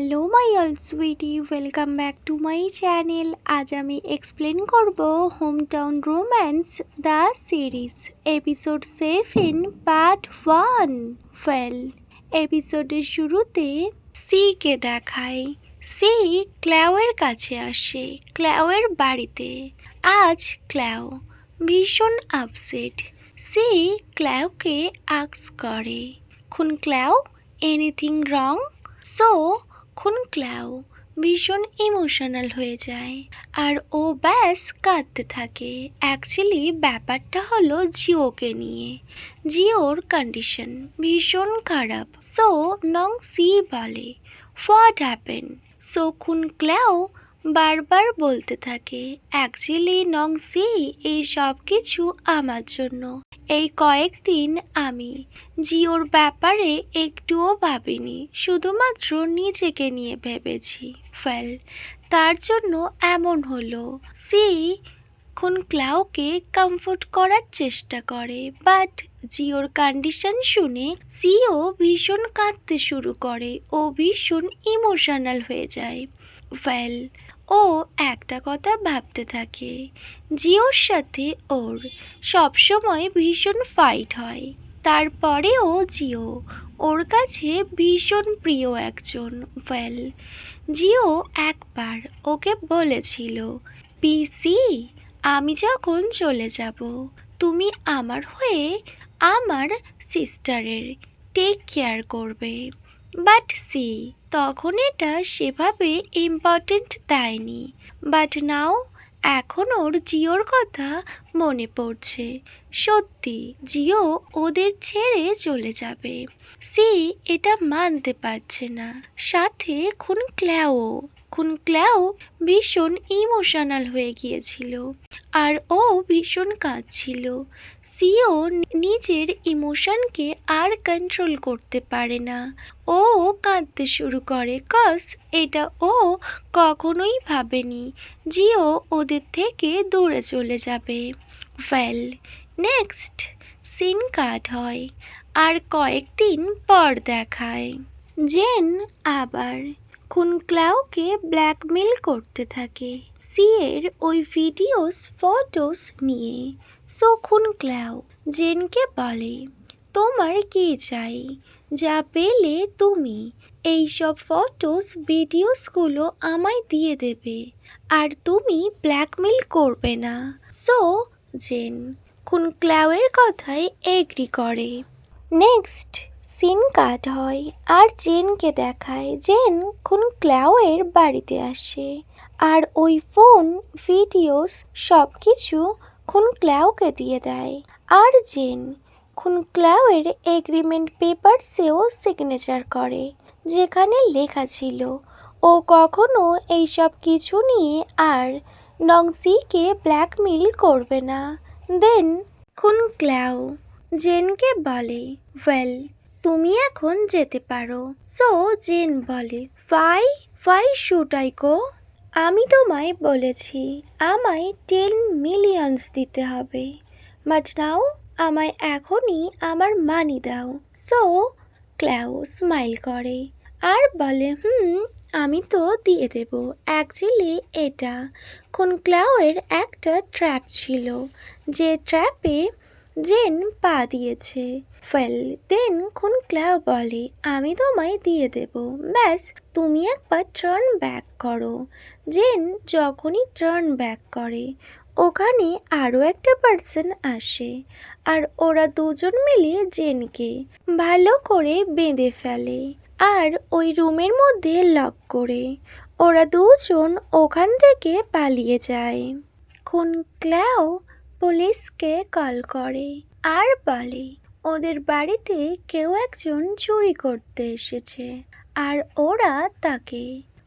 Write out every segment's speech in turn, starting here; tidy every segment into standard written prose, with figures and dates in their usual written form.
Hello my all sweetie, welcome back to my channel. আজ আমি explain করব home town romance the series episode 7 part 1। Well, এপিসোডের শুরুতে সিকে দেখায়। সি ক্ল্যাওয়ের কাছে আসে, ক্ল্যাওয়ের বাড়িতে। আজ ক্ল্যাও ভীষণ আপসেট। সি ক্ল্যাওকে আস্ক করে, খুন ক্ল্যাও এনিথিং রং? সো খুন ক্ল্যাও ভীষণ ইমোশনাল হয়ে যায় আর ও ব্যাস কাঁদতে থাকে। অ্যাকচুয়ালি ব্যাপারটা হলো জিওকে নিয়ে। জিওর কন্ডিশন ভীষণ খারাপ। সো নং সি বলে, হোয়াট হ্যাপেন? সো খুন ক্ল্যাও বারবার বলতে থাকে, অ্যাকচুয়ালি নং সি এই সব কিছু আমার জন্য। এই কয়েকদিন আমি জিওর ব্যাপারে একটুও ভাবিনি, শুধুমাত্র নিজেকে নিয়ে ভেবেছি। ওয়েল, তার জন্য এমন হলো। সি খুন ক্লাওকে কমফোর্ট করার চেষ্টা করে, বাট জিওর কন্ডিশন শুনে সিও ভীষণ কাঁদতে শুরু করে। ও ভীষণ ইমোশনাল হয়ে যায়। ওয়েল, ও একটা কথা ভাবতে থাকে, জিওর সাথে ওর সবসময় ভীষণ ফাইট হয়, তারপরেও জিও ওর কাছে ভীষণ প্রিয় একজন। ওয়েল, জিও একবার ওকে বলেছিল, পিসি আমি যখন চলে যাব তুমি আমার হয়ে আমার সিস্টারের টেক কেয়ার করবে। বাট সি তখন এটা সেভাবে ইম্পর্টেন্ট দেয়নি। বাট নাও এখন ওর জিওর কথা মনে পড়ছে। সত্যি জিও ওদের ছেড়ে চলে যাবে। সি এটা মানতে পারছে না। সাথে খুন ক্ল্যাও ভীষণ ইমোশনাল হয়ে গিয়েছিল আর ও ভীষণ কাঁদছিল। সিও নিজের ইমোশনকে আর কন্ট্রোল করতে পারে না। ও কাঁদতে শুরু করে, কজ এটা ও কখনোই ভাবেনি জিও ওদের থেকে দূরে চলে যাবে। ওয়েল, নেক্সট সিন কাট হয় আর কয়েকদিন পর দেখায় জেন আবার খুন ক্লাওকে ব্ল্যাকমেল করতে থাকে সি এর ওই ফটোস নিয়ে। সো খুন ক্লাও জেনকে বলে, তোমার কি চাই? যা পেলে তুমি এই সব ভিডিওসগুলো আমায় দিয়ে দেবে আর তুমি ব্ল্যাকমেল করবে না। সো জেন খুন ক্লাওয়ের কথায় এগ্রি করে। নেক্সট সিন কাট হয় আর জেনকে দেখায় জেন খুন ক্ল্যাওয়ের বাড়িতে আসে আর ওই ভিডিওস সব কিছু খুন ক্ল্যাওকে দিয়ে দেয়। আর জেন খুন ক্ল্যাওয়ের এগ্রিমেন্ট পেপারসেও সিগনেচার করে, যেখানে লেখা ছিল ও কখনো এই সব কিছু নিয়ে আর নংসিকে ব্ল্যাকমেল করবে না। দেন খুন ক্ল্যাও জেনকে বলে, ওয়েল তুমি এখন যেতে পারো। সো জেন বলে, ফাই শুড আই গো? আমি তোমায় বলেছি আমায় 10 মিলিয়নস দিতে হবে, বাট নাও আমায় এখনই আমার মানি দাও। সো ক্ল্যাও স্মাইল করে আর বলে, আমি তো দিয়ে দেব। অ্যাকচুয়ালি এটা খুন ক্ল্যাওয়ের একটা ট্র্যাপ ছিল, যে ট্র্যাপে জেন পা দিয়েছে। ওয়েল, দেন খুন ক্ল্যাও বলে, আমি তোমায় দিয়ে দেব, ব্যাস তুমি একবার টার্ন ব্যাক করো। জেন যখনই টার্ন ব্যাক করে ওখানে আরও একটা পার্সন আসে আর ওরা দুজন মিলে জেনকে ভালো করে বেঁধে ফেলে আর ওই রুমের মধ্যে লক করে ওরা দুজন ওখান থেকে পালিয়ে যায়। খুন ক্ল্যাও পুলিশকে কল করে আর বলে ওদের বাড়িতে কেউ একজন চুরি করতে এসেছে আর ওরা তাকে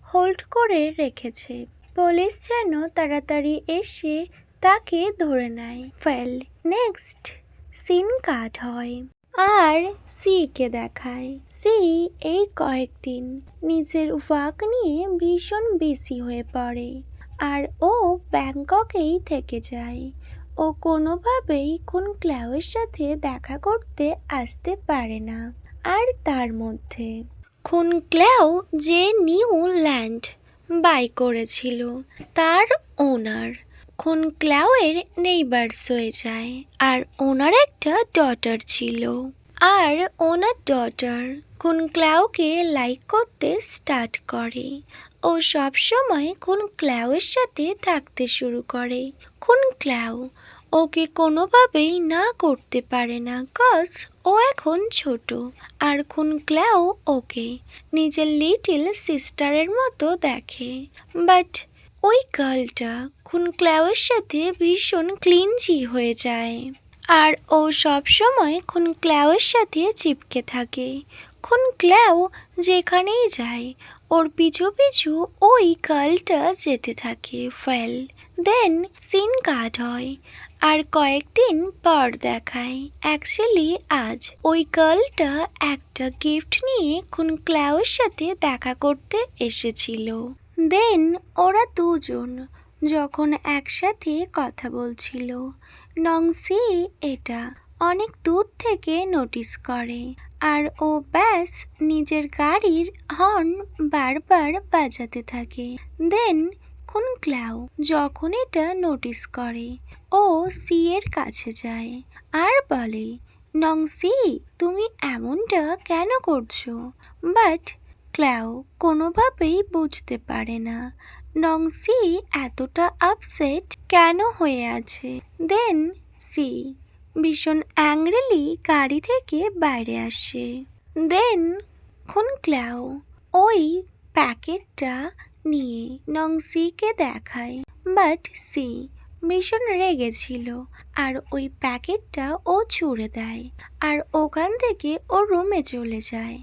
হোল্ড করে রেখেছে। পুলিশ যেন তাড়াতাড়ি এসে তাকে ধরে নেয়। ওয়েল, নেক্সট সিন কাট হয় আর সিকে দেখায়। সি এই কয়েকদিন নিজের ওয়ার্ক নিয়ে ভীষণ বিজি হয়ে পড়ে আর ও ব্যাংককেই থেকে যায়। ও কোনোভাবেই খুন ক্ল্যাওয়ের সাথে দেখা করতে আসতে পারে না। আর তার মধ্যে খুন ক্ল্যাও যে নিউ ল্যান্ড বাই করেছিল তার ওনার খুন ক্ল্যাওয়ের নেইবার্স হয়ে যায়। আর ওনার একটা ডটার ছিল। আর ওনার ডটার খুন ক্ল্যাওকে লাইক করতে স্টার্ট করে। ও সবসময় খুন ক্ল্যাওয়ের সাথে থাকতে শুরু করে। খুন ক্ল্যাও ওকে কোনোভাবেই না করতে পারে না, কজ ও এখন ছোট। আর খুন ক্ল্যাও ওকে নিজের লিটল সিস্টারের মতো দেখে। বাট ওই গার্লটা খুন ক্ল্যাওয়ের সাথে ভীষণ ক্লিনজি হয়ে যায়। আর ও সবসময় খুন ক্ল্যাওয়ের সাথে চিপকে থাকে। খুন ক্ল্যাও যেখানেই যায় ওর পিছু পিছু ওই গার্লটা যেতে থাকে। ওয়েল দেন সিন কাট হয় আর কয়েকদিন পর দেখায় অ্যাকচুয়ালি আজ ওই গার্লটা একটা গিফট নিয়ে খুন ক্ল্যাওয়ের সাথে দেখা করতে এসেছিল। দেন ওরা দুজন যখন একসাথে কথা বলছিল, নংসি এটা অনেক দূর থেকে নোটিস করে। আর ও ব্যাস নিজের গাড়ির হর্ন বারবার বাজাতে থাকে। দেন খুন ক্ল্যাও যখন এটা নোটিস করে ও সি এর কাছে যায় আর বলে, নংসি তুমি এমনটা কেন করছো? বাট ক্ল্যাও কোনোভাবেই বুঝতে পারে না নংসি এতটা আপসেট কেন হয়ে আছে। দেন সি ভীষণ অ্যাংরিলি গাড়ি থেকে বাইরে আসে। দেন খুন ক্ল্যাও ওই প্যাকেটটা নিয়ে নংসিকে দেখায়। বাট সি ভীষণ রেগেছিল আর ওই প্যাকেটটা ও ছুঁড়ে দেয় আর ওখান থেকে ও রুমে চলে যায়।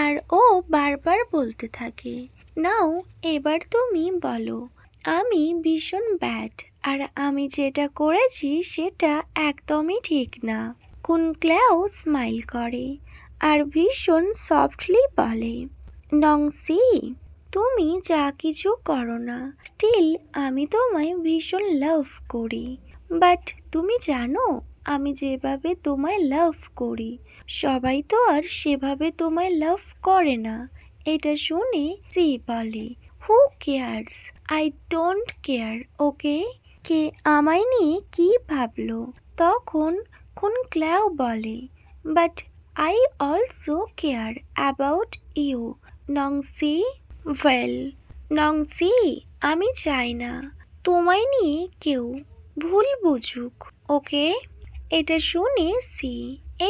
আর ও বারবার বলতে থাকে, নাও এবার তুমি বলো আমি ভীষণ ব্যাড আর আমি যেটা করেছি সেটা একদমই ঠিক না। খুন ক্ল্যাও স্মাইল করে আর ভীষণ সফটলি বলে, নংসি তুমি যা কিছু করো না, স্টিল আমি তোমায় ভীষণ লাভ করি। বাট তুমি জানো আমি যেভাবে তোমায় লাভ করি সবাই তো আর সেভাবে তোমায় লাভ করে না। এটা শুনে সি বলে, who cares, I don't care, okay. কে আমায় নিয়ে কি ভাবলো? তখন খুন ক্ল্যাও বলে, but I also care about you নংসি। ওয়েল নংসি আমি চাই না তোমায় নিয়ে কেউ ভুল বুঝুক, ওকে। এটা শুনে সি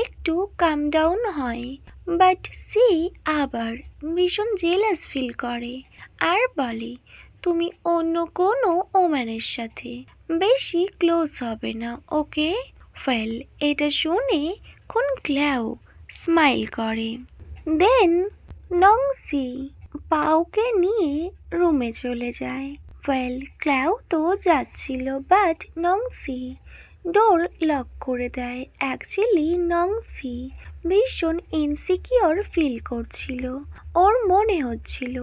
একটু কাম ডাউন হয়। বাট সি আবার ভীষণ জেলাস ফিল করে আর বলে, তুমি অন্য কোনো ওম্যানের সাথে বেশি ক্লোজ হবে না, ওকে। ওয়েল এটা শুনে খুন ক্ল্যাও স্মাইল করে। দেন নংসি পাউকে নিয়ে রুমে চলে যায়। ওয়েল ক্ল্যাও তো যাচ্ছিল বাট নংসি ডোর লক করে দেয়। অ্যাকচুয়ালি নংসি ভীষণ ইনসিকিওর ফিল করছিল। ওর মনে হচ্ছিল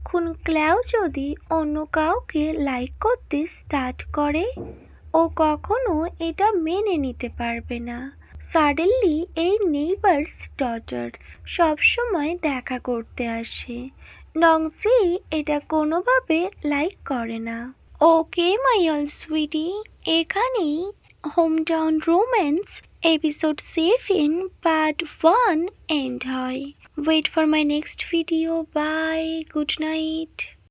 খুন ক্ল্যাও যদি অন্য কাউকে লাইক করতে স্টার্ট করে ও কখনো এটা মেনে নিতে পারবে না। সাডেনলি এই নেইবার্স ডটার্স সবসময় দেখা করতে আসে। নংসি এটা কোনোভাবে লাইক করে না। ওকে মাই অল সুইটি, এখানেই hometown romance episode 7 part 1 end হয়। Wait for my next video. Bye, good night.